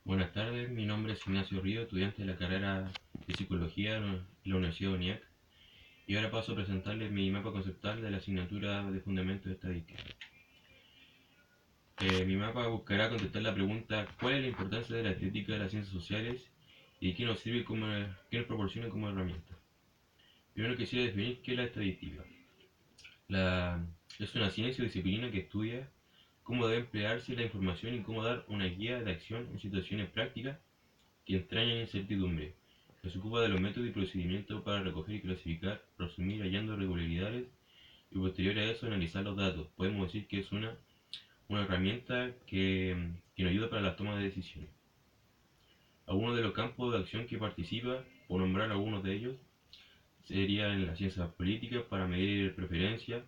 Buenas tardes, mi nombre es Ignacio Río, estudiante de la carrera de Psicología en la Universidad de UNIAC, y ahora paso a presentarles mi mapa conceptual de la asignatura de Fundamentos de Estadística. Mi mapa buscará contestar la pregunta ¿cuál es la importancia de la estadística de las ciencias sociales y qué nos sirve qué nos proporciona como herramienta? Primero quisiera definir qué es la estadística. Es una ciencia o disciplina que estudia cómo debe emplearse la información y cómo dar una guía de acción en situaciones prácticas que entrañan incertidumbre, que se ocupa de los métodos y procedimientos para recoger y clasificar, resumir hallando regularidades y posterior a eso analizar los datos. Podemos decir que es una herramienta que nos ayuda para la toma de decisiones. Algunos de los campos de acción que participa, por nombrar algunos de ellos, serían en las ciencias políticas para medir preferencias,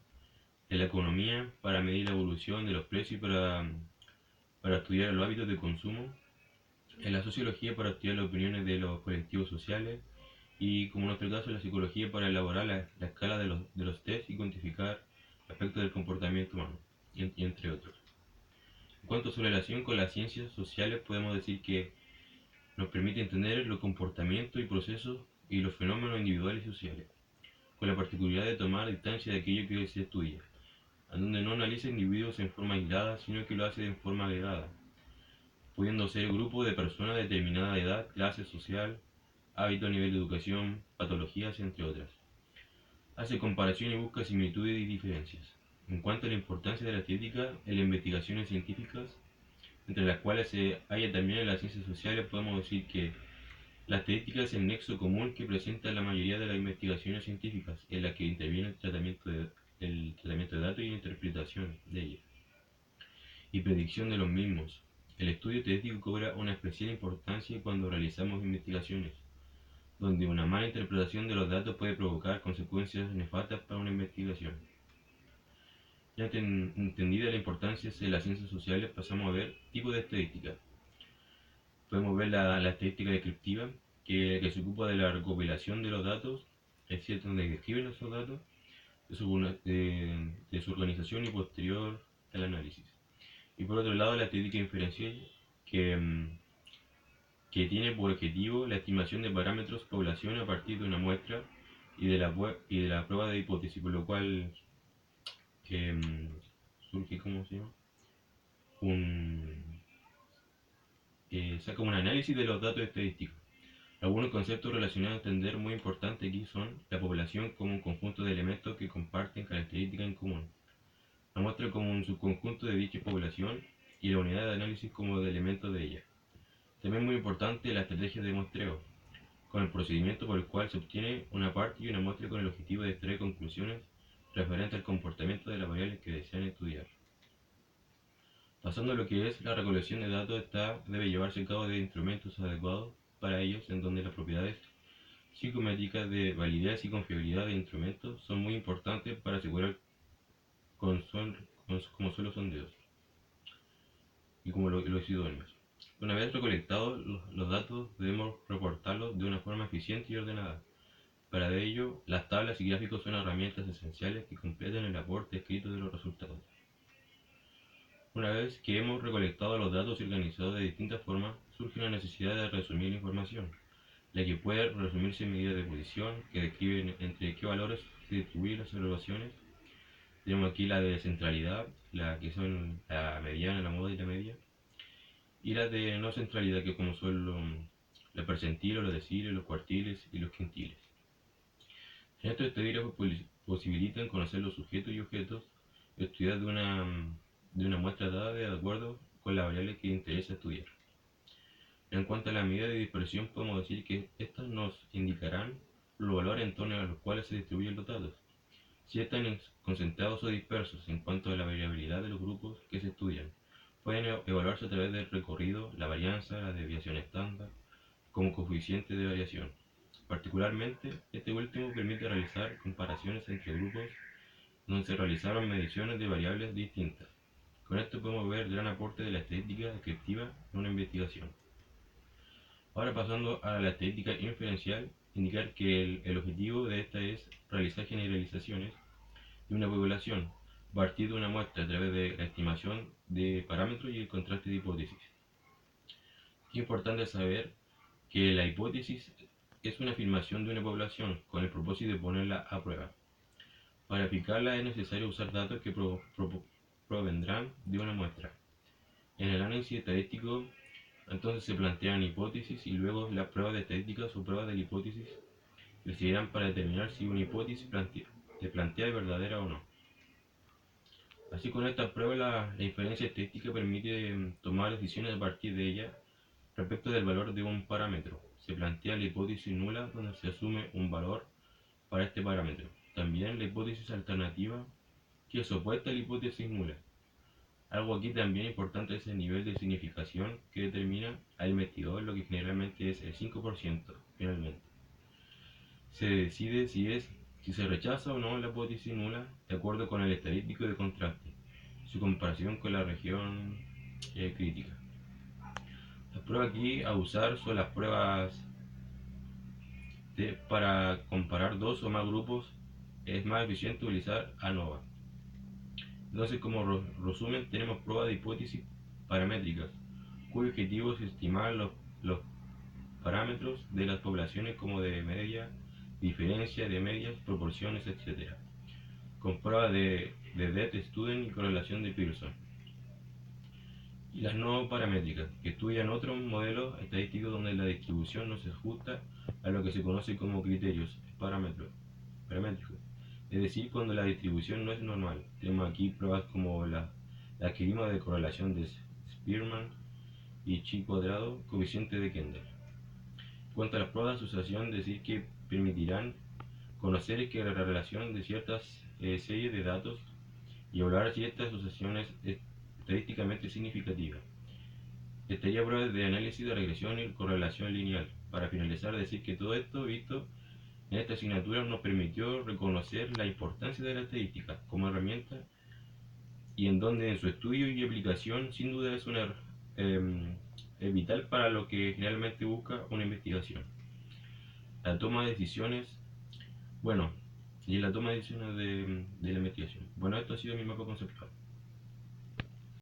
en la economía para medir la evolución de los precios y para estudiar los hábitos de consumo, en la sociología para estudiar las opiniones de los colectivos sociales, y como en nuestro caso la psicología para elaborar la escala de los test y cuantificar aspectos del comportamiento humano, y entre otros. En cuanto a su relación con las ciencias sociales, podemos decir que nos permite entender los comportamientos y procesos y los fenómenos individuales y sociales, con la particularidad de tomar distancia de aquello que se estudia, en donde no analiza individuos en forma aislada, sino que lo hace en forma agregada, pudiendo ser grupo de personas de determinada edad, clase social, hábito, nivel de educación, patologías, entre otras. Hace comparación y busca similitudes y diferencias. En cuanto a la importancia de la estadística en las investigaciones científicas, entre las cuales se halla también en las ciencias sociales, podemos decir que la estadística es el nexo común que presenta la mayoría de las investigaciones científicas, en la que interviene el tratamiento de datos y la interpretación de ellos, y predicción de los mismos. El estudio estadístico cobra una especial importancia cuando realizamos investigaciones, donde una mala interpretación de los datos puede provocar consecuencias nefastas para una investigación. Ya entendida la importancia de las ciencias sociales, pasamos a ver tipos de estadística. Podemos ver la estadística descriptiva, que se ocupa de la recopilación de los datos, es cierto, donde describen esos datos, de su organización y posterior al análisis. Y por otro lado, la estadística inferencial, que, que tiene por objetivo la estimación de parámetros población a partir de una muestra y de la prueba de hipótesis, por lo cual surge, ¿cómo se llama? Un, Saca un análisis de los datos estadísticos. Algunos conceptos relacionados a entender muy importantes aquí son la población como un conjunto de elementos que comparten características en común, la muestra como un subconjunto de dicha población y la unidad de análisis como de elementos de ella. También muy importante la estrategia de muestreo, con el procedimiento por el cual se obtiene una parte y una muestra con el objetivo de extraer conclusiones referentes al comportamiento de las variables que desean estudiar. Pasando a lo que es la recolección de datos, esta debe llevarse a cabo de instrumentos adecuados para ellos, en donde las propiedades psicométricas de validez y confiabilidad de instrumentos son muy importantes para asegurar como son los sondeos y como los idóneos. Una vez recolectados los datos, debemos reportarlos de una forma eficiente y ordenada. Para ello, las tablas y gráficos son herramientas esenciales que completan el aporte escrito de los resultados. Una vez que hemos recolectado los datos y organizado de distintas formas, surge la necesidad de resumir la información, la que puede resumirse en medidas de posición que describen entre qué valores se distribuyen las observaciones. Tenemos aquí la de centralidad, la que son la mediana, la moda y la media, y la de no centralidad, que como son los percentiles, los deciles, los cuartiles y los quintiles. Estos estadígrafos posibilitan conocer los sujetos y objetos estudiados de una muestra dada de acuerdo con la variable que interesa estudiar. En cuanto a la medida de dispersión, podemos decir que estas nos indicarán los valores en torno a los cuales se distribuyen los datos, si están concentrados o dispersos. En cuanto a la variabilidad de los grupos que se estudian, pueden evaluarse a través del recorrido, la varianza, la desviación estándar, como coeficiente de variación. Particularmente, este último permite realizar comparaciones entre grupos donde se realizaron mediciones de variables distintas. Con esto podemos ver el gran aporte de la estadística descriptiva en una investigación. Ahora pasando a la estadística inferencial, indicar que el objetivo de esta es realizar generalizaciones de una población a partir de una muestra a través de la estimación de parámetros y el contraste de hipótesis. Importante saber que la hipótesis es una afirmación de una población con el propósito de ponerla a prueba. Para aplicarla es necesario usar datos que provendrán de una muestra. En el análisis estadístico, entonces se plantean hipótesis y luego las pruebas de estadísticas o pruebas de la hipótesis que servirán para determinar si una hipótesis plantea es verdadera o no. Así, con esta prueba la inferencia estadística permite tomar decisiones a partir de ella respecto del valor de un parámetro. Se plantea la hipótesis nula donde se asume un valor para este parámetro. También la hipótesis alternativa, que es opuesta a la hipótesis nula. Algo aquí también importante es el nivel de significación que determina al investigador, lo que generalmente es el 5% finalmente. Se decide si se rechaza o no la hipótesis nula de acuerdo con el estadístico de contraste, su comparación con la región crítica. Las pruebas aquí a usar son las pruebas para comparar dos o más grupos. Es más eficiente utilizar ANOVA. Entonces, como resumen, tenemos pruebas de hipótesis paramétricas, cuyo objetivo es estimar los parámetros de las poblaciones como de media, diferencia de medias, proporciones, etc. Con pruebas de Death Student y correlación de Pearson. Y las no paramétricas, que estudian otros modelos estadísticos donde la distribución no se ajusta a lo que se conoce como criterios paramétricos. Es decir, cuando la distribución no es normal. Tenemos aquí pruebas como las que vimos de correlación de Spearman y chi cuadrado, coeficiente de Kendall. En cuanto a las pruebas de asociación, decir que permitirán conocer que la relación de ciertas series de datos y evaluar si esta asociación es estadísticamente significativa. Estaría pruebas de análisis de regresión y correlación lineal. Para finalizar, decir que todo esto visto en esta asignatura nos permitió reconocer la importancia de la estadística como herramienta y en donde en su estudio y aplicación sin duda es vital para lo que generalmente busca una investigación. La toma de decisiones, bueno, y la toma de decisiones de la investigación. Bueno, esto ha sido mi mapa conceptual.